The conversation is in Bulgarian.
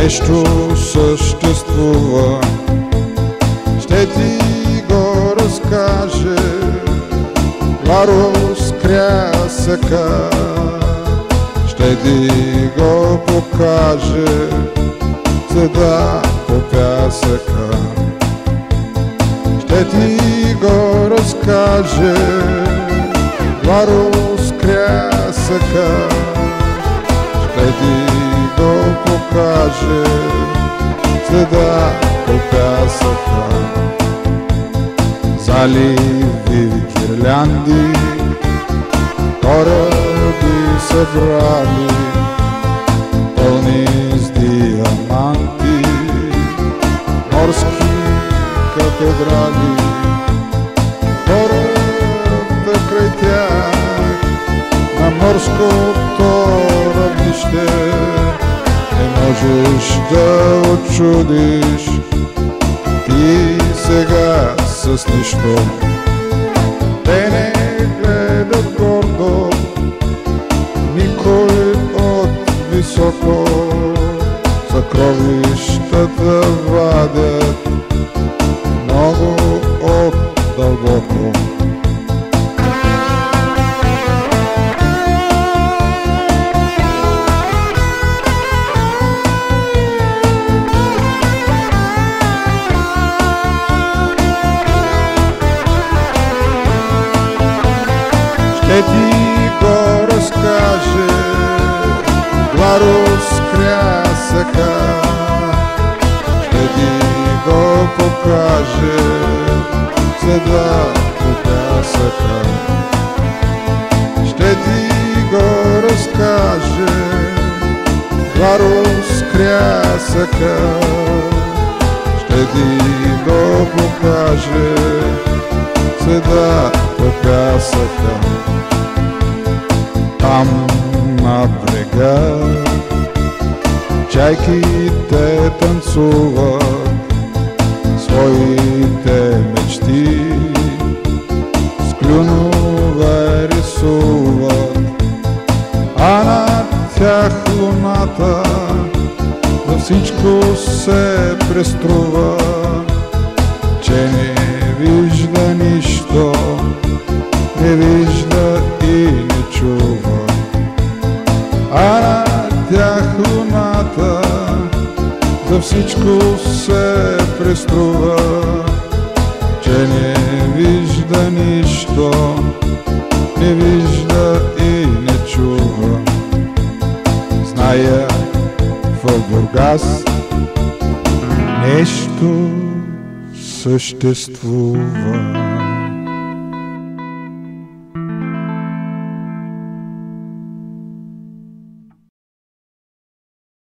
нещо съществува, ще ти го разкаже. Варус крясъка ще ти го покаже, седа по пясъка. Ще ти го разкаже, Варус крясъка ще ти го покаже, седа по пясъка. Заливи, гирлянди, кораби събрали, пълни с диаманти, морски катедрали. Хората край тях на морското равнище не можеш да отчудиш ти сега с нищо. Те не гледат гордо, никой от високо, съкровищата вадят много от дълбоко. Ще ти го разкаже, Варус крясъка ще ти го покаже, седа по пясъка. Ще ти го разкаже, Варус крясъка ще ти го покаже, седа по пясъка. Там на брега чайките танцуват своите мечти, с клюнове рисуват, а над тях луната за всичко се преструва, че не вижда нищо, не вижда и не чува. А над тях луната за всичко се преструва, че не вижда нищо, не вижда и не чува. Зная, в Бургас нещо съществува.